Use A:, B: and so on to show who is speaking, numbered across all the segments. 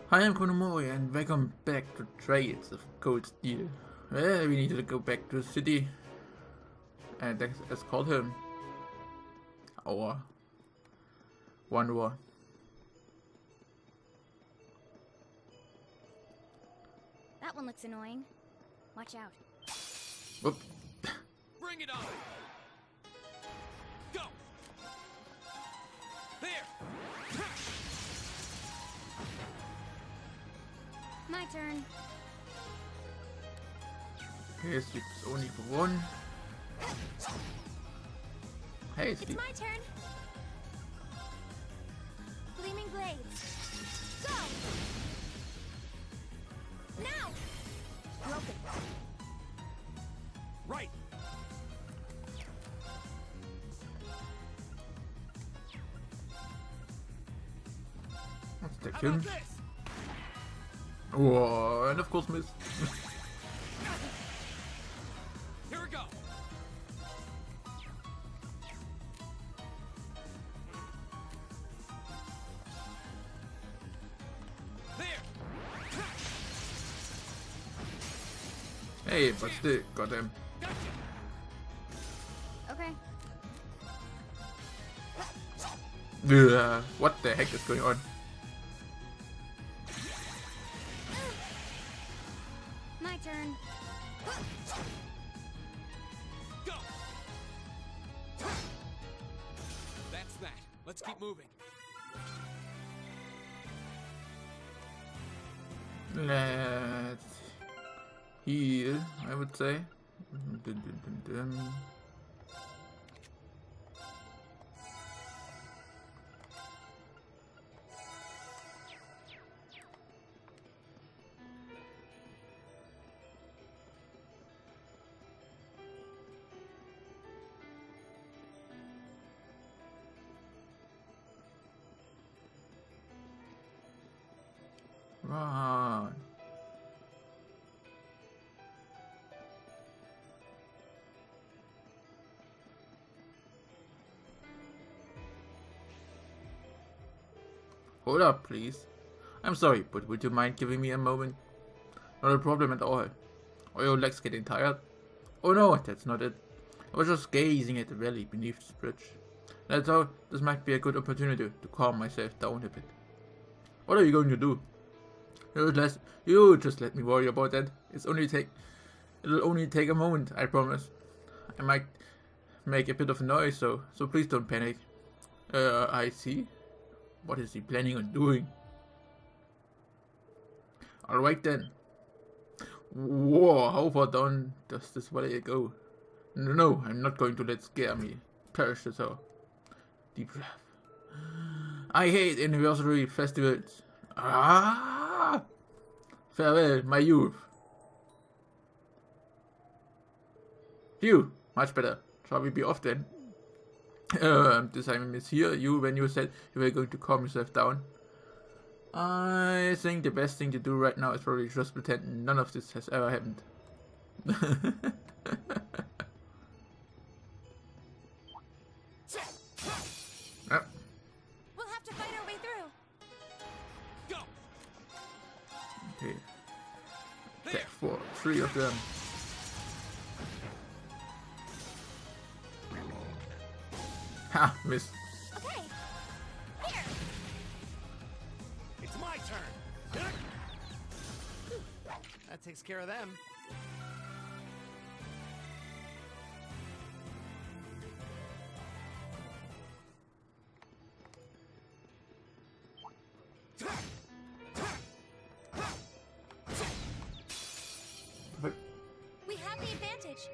A: Hi, I'm Konomori and welcome back to Trades of Cold Steel. Well, we need to go back to the city and let's call him our wanderer.
B: That one looks annoying. Watch out.
A: Whoop.
C: Bring it on! Go! There!
B: My turn.
A: Okay, it's only for one. Hey,
B: It's my turn. Gleaming blades. Go! Now! Broken.
C: Right!
A: let's take
C: How
A: him.
C: about this?
A: Whoa, and of course miss.
C: Here we go! There!
A: Hey, but still, got him.
C: Gotcha!
B: Okay.
A: What the heck is going on?
B: My turn.
C: Go! That's that. Let's keep moving.
A: Let's heal, I would say. Dun, dun, dun, dun. Run. Hold up, please. I'm sorry, but would you mind giving me a moment? Not a problem at all. Are your legs getting tired? Oh no, that's not it. I was just gazing at the valley beneath this bridge. And I thought this might be a good opportunity to calm myself down a bit. What are you going to do? You just let me worry about that. It'll only take a moment, I promise. I might make a bit of noise, so please don't panic. I see. What is he planning on doing? Alright then. Whoa, how far down does this valley go? No, I'm not going to let scare me. Perish this all. Deep breath. I hate anniversary festivals. Ah! Farewell, my youth. Phew, much better. Shall we be off then? This I mishear you when you said you were going to calm yourself down. I think the best thing to do right now is probably just pretend none of this has ever happened. Yep.
B: We'll have to fight our way through.
C: Go!
A: Okay. Attack for 3 of them. Ha! Missed.
B: Okay. Here.
C: It's my turn! That takes care of them.
A: But
B: We have the advantage.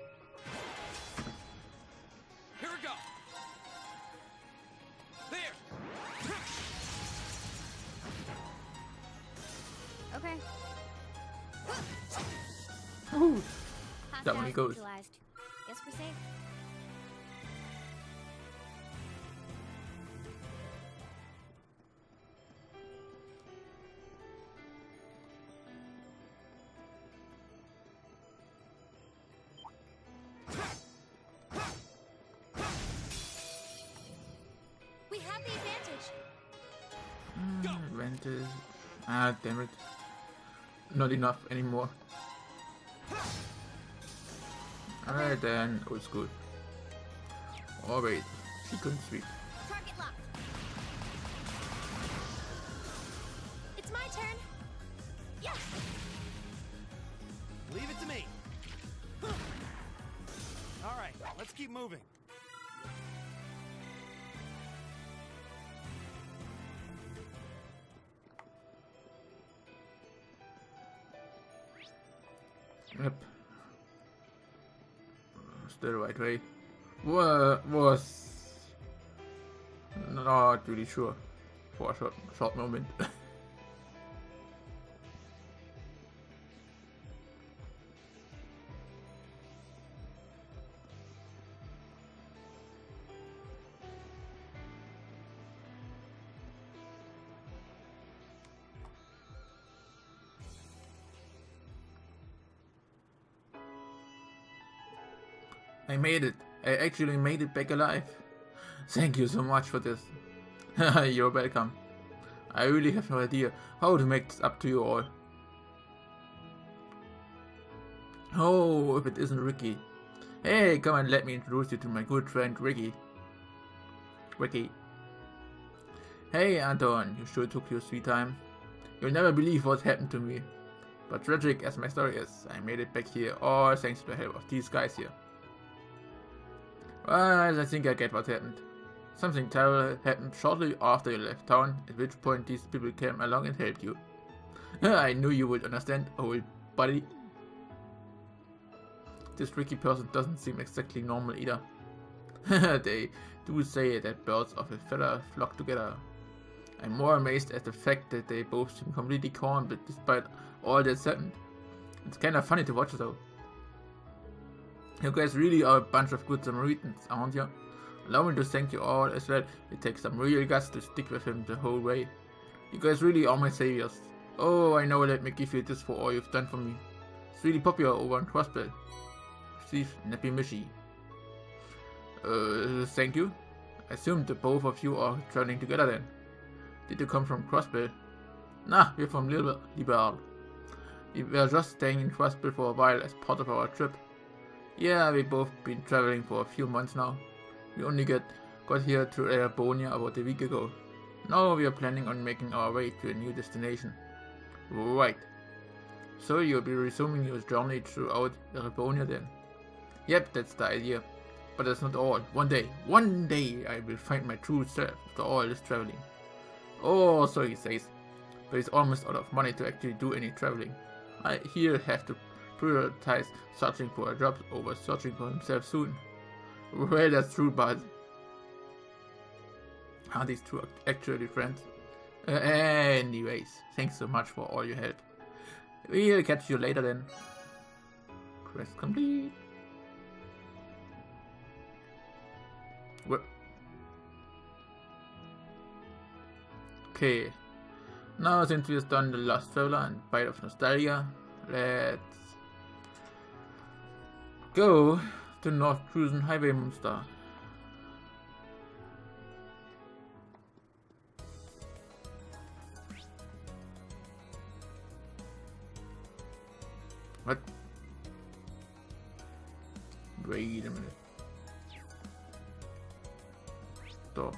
C: Here we go! There!
B: Okay.
A: woohoo,
B: Half
A: That one
B: damage
A: goes.
B: neutralized. Guess we're safe.
A: Ah, damn it. Not enough anymore. Alright then, old school. Oh wait, she couldn't sweep.
B: Target locked. It's my turn. Yes.
C: Leave it to me. All right, let's keep moving.
A: Yep. Still the right way. Was not really sure for a short moment. I made it. I actually made it back alive. Thank you so much for this. You're welcome. I really have no idea how to make this up to you all. Oh, if it isn't Ricky. Hey, come and let me introduce you to my good friend Ricky. Ricky. Hey Anton, you sure took your sweet time. You'll never believe what happened to me. But tragic as my story is, I made it back here all thanks to the help of these guys here. Well, I think I get what happened. Something terrible happened shortly after you left town, at which point these people came along and helped you. I knew you would understand, old buddy. This tricky person doesn't seem exactly normal either. They do say that birds of a feather flock together. I'm more amazed at the fact that they both seem completely calm, but despite all that's happened. It's kinda funny to watch though. You guys really are a bunch of good Samaritans, aren't you? Allow me to thank you all as well. It takes some real guts to stick with him the whole way. You guys really are my saviors. Oh, I know, let me give you this for all you've done for me. It's really popular over on Crossbell. Steve Nappy Mishy. Thank you. I assume the both of you are traveling together then. Did you come from Crossbell? Nah, we're from Liberal. We were just staying in Crossbell for a while as part of our trip. Yeah, we've both been traveling for a few months now. We only got here to Erabonia about a week ago. Now we are planning on making our way to a new destination. Right. So you'll be resuming your journey throughout Erabonia then? Yep, that's the idea. But that's not all. One day I will find my true self after all this traveling. Oh, so he says. But he's almost out of money to actually do any traveling. He'll have to prioritize searching for a job over searching for himself soon. Well, that's true, but are these two actually friends? Anyways, thanks so much for all your help. We'll catch you later then. Quest complete. What? Okay. Now since we've done the Lost Traveler and Bite of Nostalgia, let's go to North Cruisen Highway Monster. What? Wait a minute. So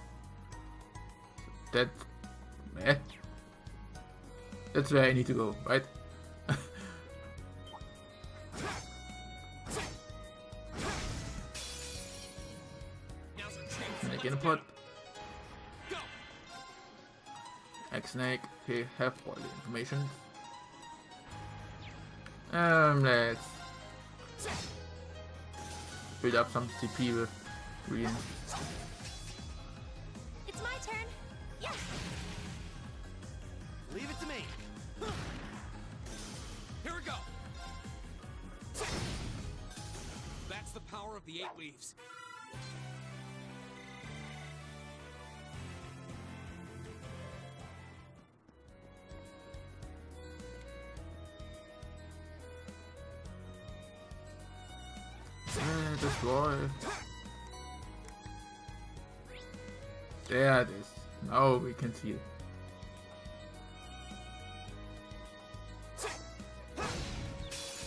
A: that's where I need to go, right? Snake in a pot. X-Snake, okay, have all the information. Let's build up some CP with green.
B: It's my turn. Yes.
C: Leave it to me. Here we go. That's the power of the 8 leaves.
A: Destroy. There it is. Now we can see it.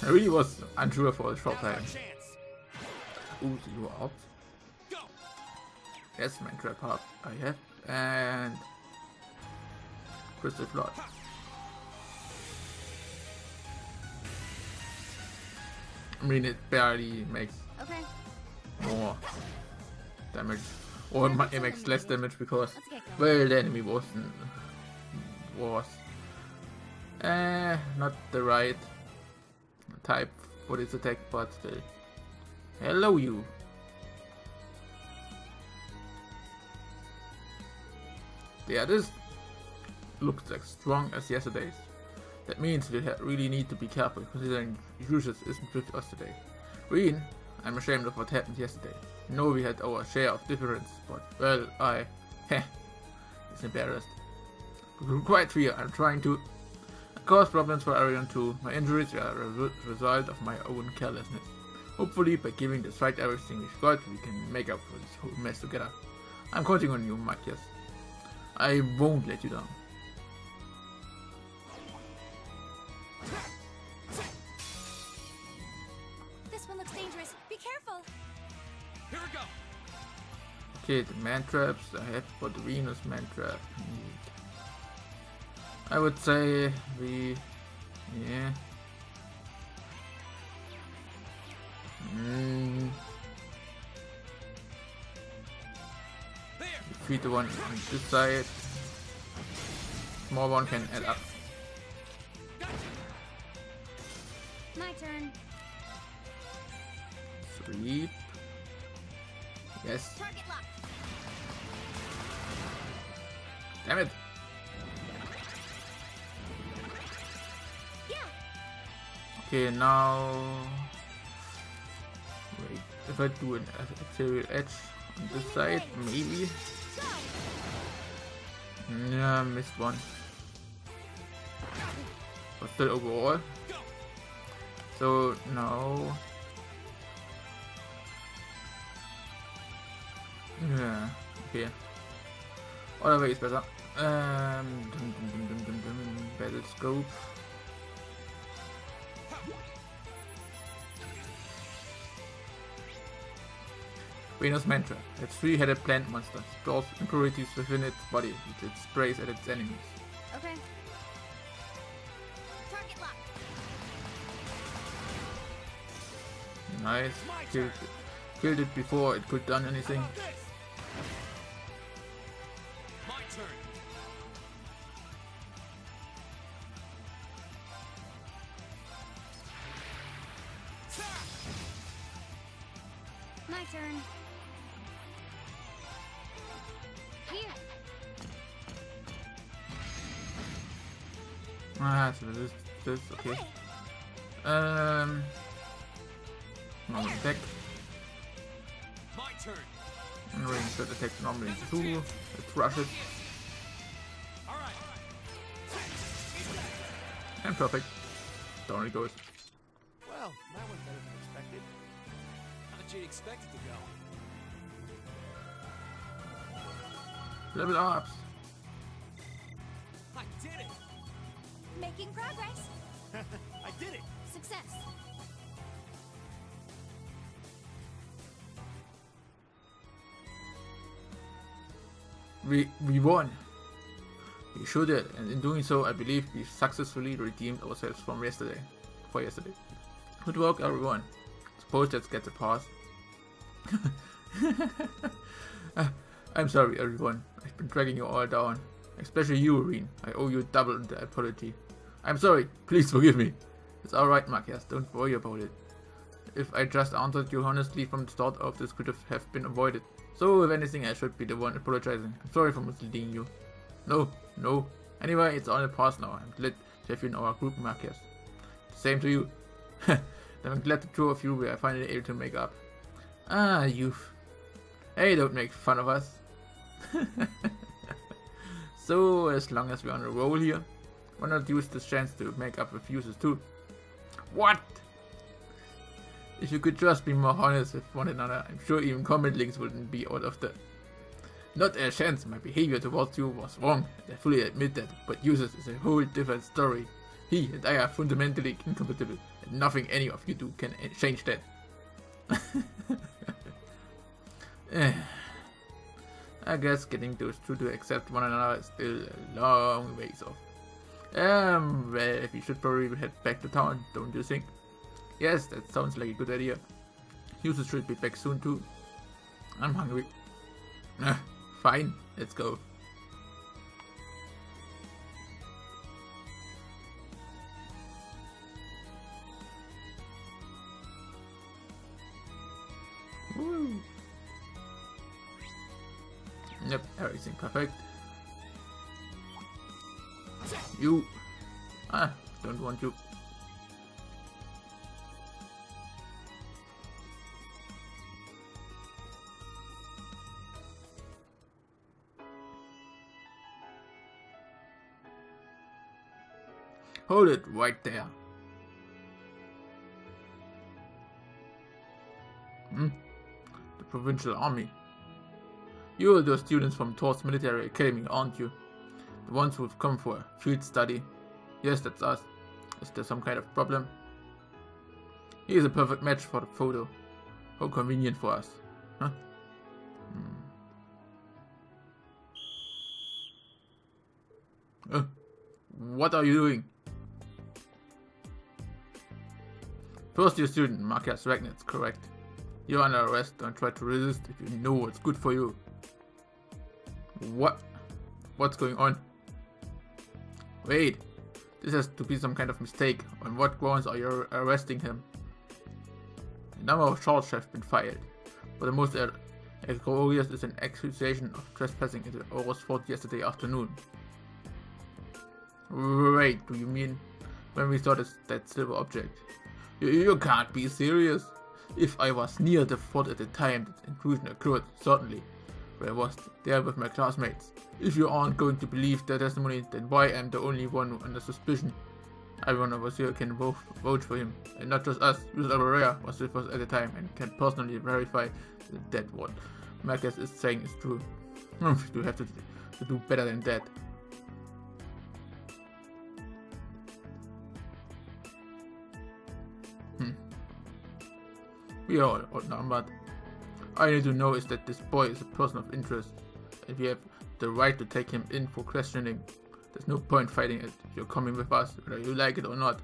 A: I really was unsure for a short
C: Now's our
A: time.
C: chance.
A: Ooh, so you are out.
C: Go.
A: Yes, man, trap hard I have. And crystal flood. I mean, it barely makes
B: Okay,
A: more damage. Or it makes less damage because,
B: let's get going.
A: well, the enemy was not the right type for this attack, but still. Hello, you. Yeah, this looks like strong as yesterday's. That means we really need to be careful, considering Lucius isn't with us today. Green, I'm ashamed of what happened yesterday. I know we had our share of difference, but, well, it's embarrassed. Quite clear, I'm trying to cause problems for everyone too. My injuries are a result of my own carelessness. Hopefully, by giving this fight everything we've got, we can make up for this whole mess together. I'm counting on you, Matthias. I won't let you down.
B: This one looks dangerous. Be careful.
C: Here we go.
A: Okay, the man traps I have for the Venus man trap. I would say yeah.
C: There.
A: Defeat the one on this side. Small one can add up.
C: Gotcha.
B: My turn.
A: Sweep. Yes.
B: Target lock.
A: Damn it.
B: Yeah.
A: Okay, now wait. If I do an aerial edge on this side, maybe.
B: Go.
A: Yeah, missed one. But still overall.
C: Go.
A: So now. Yeah, okay. Other way is better. Battle scope. Venus Mantra. A three-headed plant monster. Stores impurities within its body, which it sprays at its enemies.
B: Okay. Target lock.
A: Nice. Killed it before it could done anything.
C: How about this? My turn.
B: My turn. Here.
A: Ah, so this, okay. Normal attack.
C: My turn.
A: And range that attacks normally too. Let's rush it.
C: All right.
A: And perfect. Down it goes.
C: Well, that went better than expected. How'd you expect it to go?
A: Level ups.
C: I did it.
B: Making progress.
C: I did it.
B: Success.
A: We won. We sure did, and in doing so, I believe we successfully redeemed ourselves from yesterday. Good work, everyone. Suppose let's get the pass. I'm sorry, everyone. I've been dragging you all down. Especially you, Irene. I owe you double the apology. I'm sorry. Please forgive me. It's alright, Marquez. Don't worry about it. If I just answered you honestly from the start off, this could have been avoided. So, if anything, I should be the one apologizing. I'm sorry for misleading you. No. Anyway, it's all in the past now. I'm glad to have you in our group, Marquez. Same to you. I'm glad the two of you were finally able to make up. Ah, youth. Hey, don't make fun of us. So, as long as we're on a roll here, why not use this chance to make up with users too? What? If you could just be more honest with one another, I'm sure even comment links wouldn't be out of the... Not a chance, my behavior towards you was wrong, I fully admit that, but users is a whole different story. He and I are fundamentally incompatible, and nothing any of you do can change that. I guess getting those two to accept one another is still a long ways off. Well, we should probably head back to town, don't you think? Yes, that sounds like a good idea. Users should be back soon too. I'm hungry. Fine, let's go. Woo. Yep, everything perfect. You. Don't want you. Hold it right there. The Provincial Army. You are those students from Thor's Military Academy, aren't you? The ones who've come for a field study. Yes, that's us. Is there some kind of problem? He is a perfect match for the photo. How convenient for us. Huh? What are you doing? First year student, Marcus Ragnitz, correct. You're under arrest. Don't try to resist if you know what's good for you. What? What's going on? Wait, this has to be some kind of mistake. On what grounds are you arresting him? A number of charges have been filed, but the most egregious is an accusation of trespassing into Auror's fort yesterday afternoon. Wait, do you mean when we saw that silver object? You can't be serious. If I was near the fort at the time that intrusion occurred, certainly. But I was there with my classmates. If you aren't going to believe their testimony, then why am the only one under suspicion? Everyone of us here can vote for him, and not just us. User Alvaria was with us at the time and can personally verify that what Marcus is saying is true. You have to do better than that. We are all outnumbered. All I need to know is that this boy is a person of interest, and we have the right to take him in for questioning. There's no point fighting it. You're coming with us, whether you like it or not.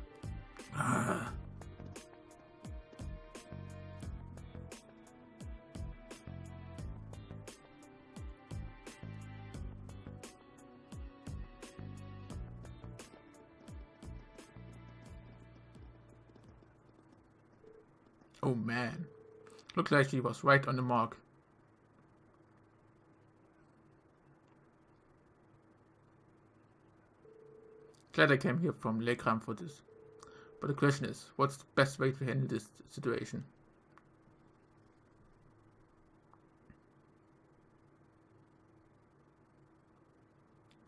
A: Oh man, looks like she was right on the mark. Glad I came here from Legram for this. But the question is, what's the best way to handle this situation?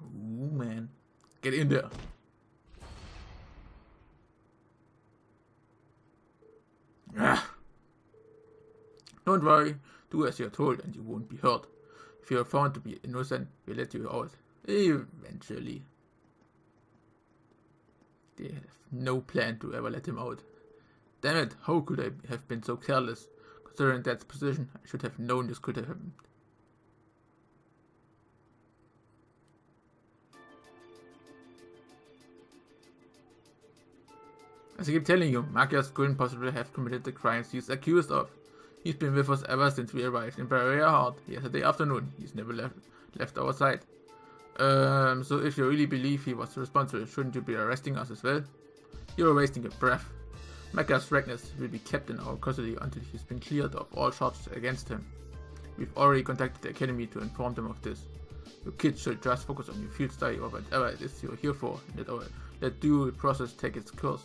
A: Ooh man, get in there. Don't worry, do as you're told and you won't be hurt. If you are found to be innocent, we'll let you out. Eventually. They have no plan to ever let him out. Damn it, how could I have been so careless? Considering that position, I should have known this could have happened. As I keep telling you, Marcus couldn't possibly have committed the crimes he's accused of. He's been with us ever since we arrived in Bavaria Heart yesterday afternoon. He's never left our side. So if you really believe he was responsible, shouldn't you be arresting us as well? You're wasting your breath. Marcus Ragnitz will be kept in our custody until he's been cleared of all charges against him. We've already contacted the Academy to inform them of this. You kids should just focus on your field study or whatever it is you're here for, and let due process take its course.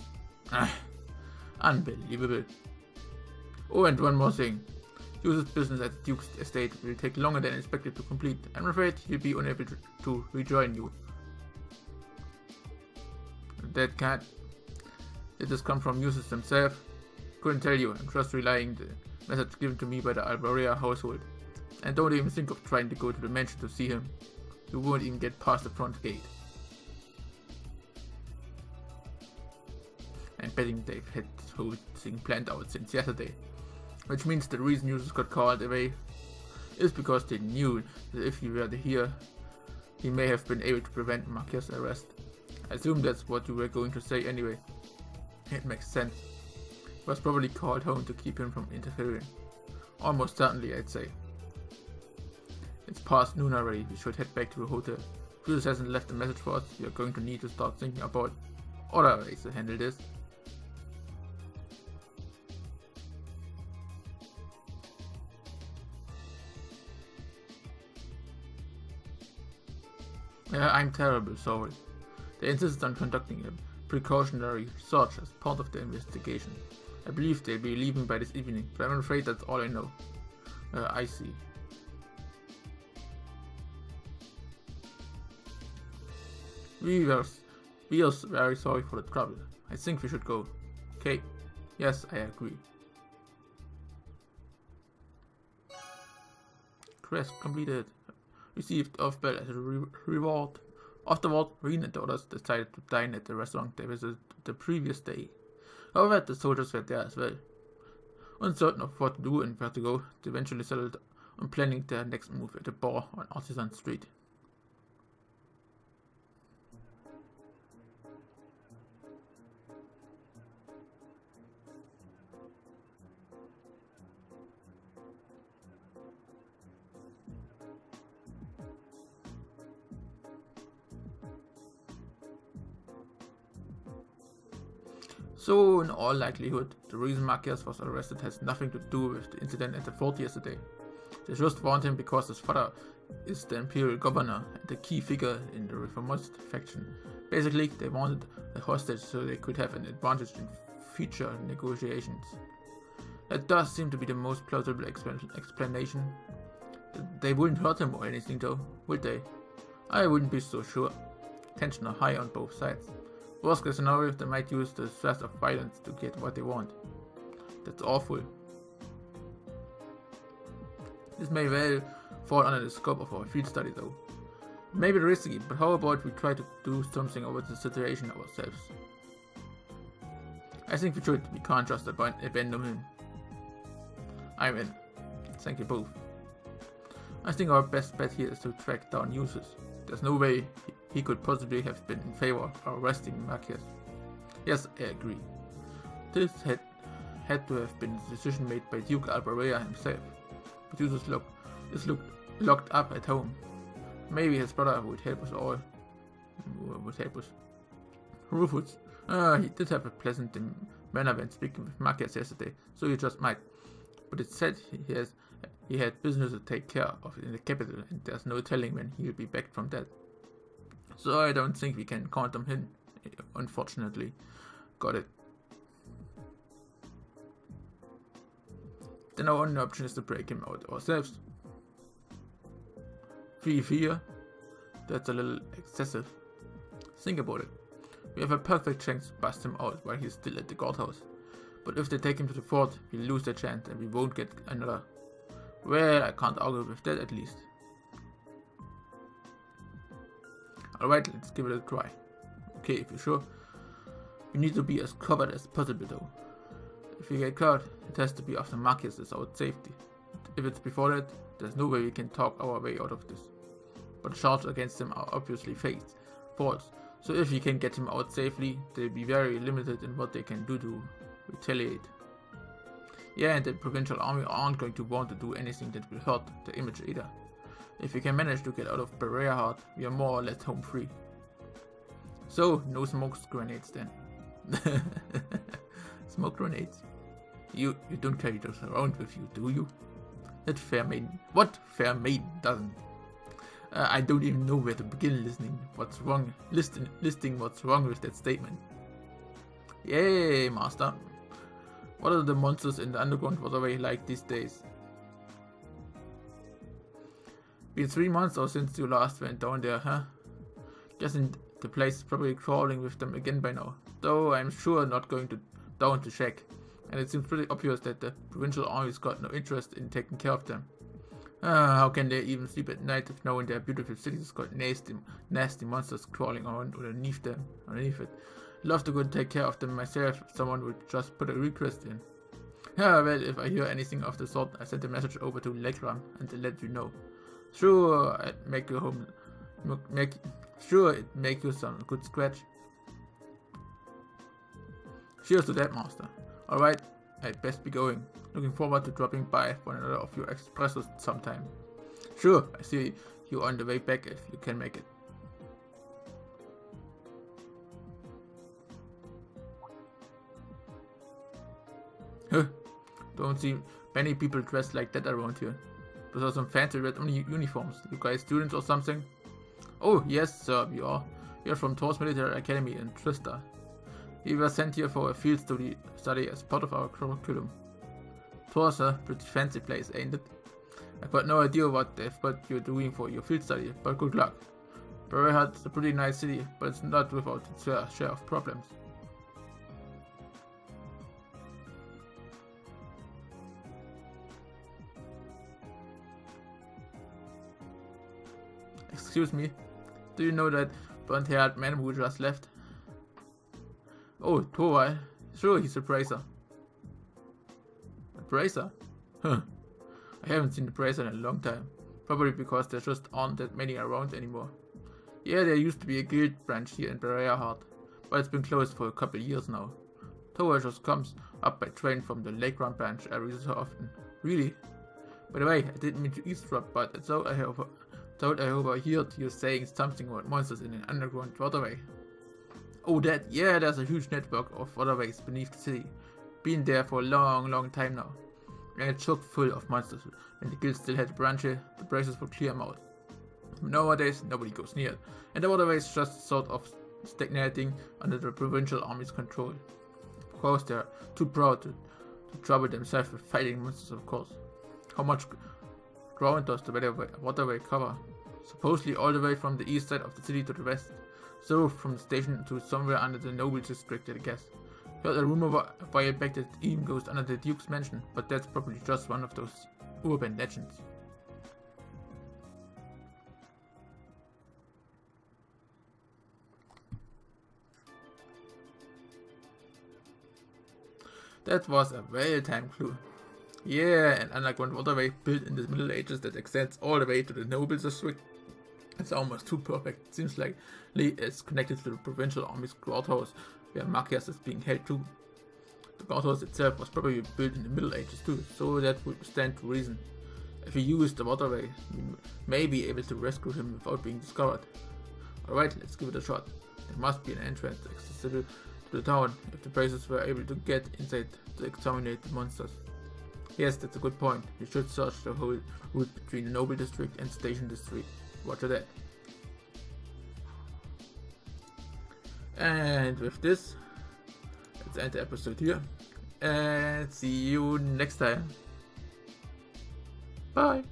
A: Unbelievable. Oh, and one more thing. Yusu's business at the Duke's estate will take longer than expected to complete. I'm afraid he'll be unable to rejoin you. That can't. Did this come from Yusus himself? Couldn't tell you. I'm just relying the message given to me by the Alvaria household. And don't even think of trying to go to the mansion to see him. You won't even get past the front gate. I'm betting they've had this whole thing planned out since yesterday. Which means the reason users got called away is because they knew that if he were here, he may have been able to prevent Marquez's arrest. I assume that's what you were going to say anyway. It makes sense. He was probably called home to keep him from interfering. Almost certainly, I'd say. It's past noon already, we should head back to the hotel. If Judas hasn't left a message for us, we are going to need to start thinking about other ways to handle this. I'm terribly sorry. They insisted on conducting a precautionary search as part of the investigation. I believe they'll be leaving by this evening, but I'm afraid that's all I know. I see. We are very sorry for the trouble. I think we should go. Okay. Yes, I agree. Quest completed. Received off-bell as a reward. Afterward, Reen and the others decided to dine at the restaurant they visited the previous day. However, the soldiers were there as well. Uncertain of what to do and where to go, they eventually settled on planning their next move at a bar on Artisan Street. So, in all likelihood, the reason Marquez was arrested has nothing to do with the incident at the fort yesterday. They just want him because his father is the imperial governor and a key figure in the reformist faction. Basically, they wanted a hostage so they could have an advantage in future negotiations. That does seem to be the most plausible explanation. They wouldn't hurt him or anything though, would they? I wouldn't be so sure. Tension are high on both sides. Worst case scenario, they might use the threat of violence to get what they want. That's awful. This may well fall under the scope of our field study though. It may be risky, but how about we try to do something about the situation ourselves? I think we should. We can't just abandon him. I'm in. Thank you both. I think our best bet here is to track down users. There's no way he could possibly have been in favor of arresting Marquez. Yes, I agree. This had to have been a decision made by Duke Alberea himself. But Yusuf's looked locked up at home. Maybe his brother would help us all. Rufus. He did have a pleasant manner when speaking with Marquez yesterday, so he just might. But it said he had business to take care of in the capital, and there's no telling when he'll be back from that. So I don't think we can count on him, unfortunately. Got it. Then our only option is to break him out ourselves. 3-4? That's a little excessive. Think about it. We have a perfect chance to bust him out while he's still at the guardhouse. But if they take him to the fort, we'll lose the chance and we won't get another. Well, I can't argue with that at least. Alright, let's give it a try. Okay, if you're sure. We need to be as covered as possible though. If we get caught, it has to be after Marquez is out safety. If it's before that, there's no way we can talk our way out of this. But charges against him are obviously false. So if we can get him out safely, they'll be very limited in what they can do to retaliate. Yeah, and the provincial army aren't going to want to do anything that will hurt the image either. If we can manage to get out of Berea Heart, we are more or less home free. So, no smoke grenades then. Smoke grenades? You don't carry those around with you, do you? That fair maiden. What fair maiden doesn't? I don't even know where to begin listing what's wrong with that statement. Yay, master. What are the monsters in the underground waterway like these days? Been 3 months or since you last went down there, huh? Guessing the place is probably crawling with them again by now. Though I'm sure not going down to check. And it seems pretty obvious that the provincial army's got no interest in taking care of them. How can they even sleep at night if knowing their beautiful city's got nasty monsters crawling around underneath it? Love to go take care of them myself if someone would just put a request in. Yeah, well, if I hear anything of the sort, I send a message over to Legram and let you know. Sure, I'd make you home. Sure, it make you some good scratch. Cheers to that, master. Alright, I'd best be going. Looking forward to dropping by for another of your espressos sometime. Sure, I see you on the way back if you can make it. Huh, don't see many people dressed like that around here. Those are some fancy red uniforms. You guys students or something? Oh, yes, sir, we are. We are from Thor's Military Academy in Trista. We were sent here for a field study as part of our curriculum. Thor's a pretty fancy place, ain't it? I've got no idea what they've got you doing for your field study, but good luck. Berrehart's a pretty nice city, but it's not without its fair share of problems. Excuse me, do you know that blonde-haired man who just left? Oh, Torwal. Sure, he's a bracer. A bracer? Huh. I haven't seen the bracer in a long time. Probably because there just aren't that many around anymore. Yeah, there used to be a guild branch here in Berrehardt, but it's been closed for a couple years now. Torwal just comes up by train from the Lakeground branch every so often. Really? By the way, I didn't mean to eavesdrop, but I thought I overheard you saying something about monsters in an underground waterway. Oh, that? Yeah, there's a huge network of waterways beneath the city. Been there for a long time now. And it's chock full of monsters. When the guild still had a branch here, the bracers would clear them out. Nowadays, nobody goes near it, and the waterways just sort of stagnating under the provincial army's control. Of course, they're too proud to trouble themselves with fighting monsters, of course. How much ground does the waterway cover? Supposedly all the way from the east side of the city to the west. So from the station to somewhere under the noble district, I guess. Heard a rumor a while back that it even goes under the Duke's mansion, but that's probably just one of those urban legends. That was a well-timed clue. Yeah, an underground waterway built in the Middle Ages that extends all the way to the noble district. It's almost too perfect. Seems like it's connected to the provincial army's guardhouse, where Machias is being held too. The guardhouse itself was probably built in the Middle Ages too, so that would stand to reason. If we use the waterway, we may be able to rescue him without being discovered. Alright, let's give it a shot. There must be an entrance accessible to the town if the bracers were able to get inside to exterminate the monsters. Yes, that's a good point. We should search the whole route between the Noble District and Station District. Roger that. And with this, let's end the episode here. And see you next time. Bye.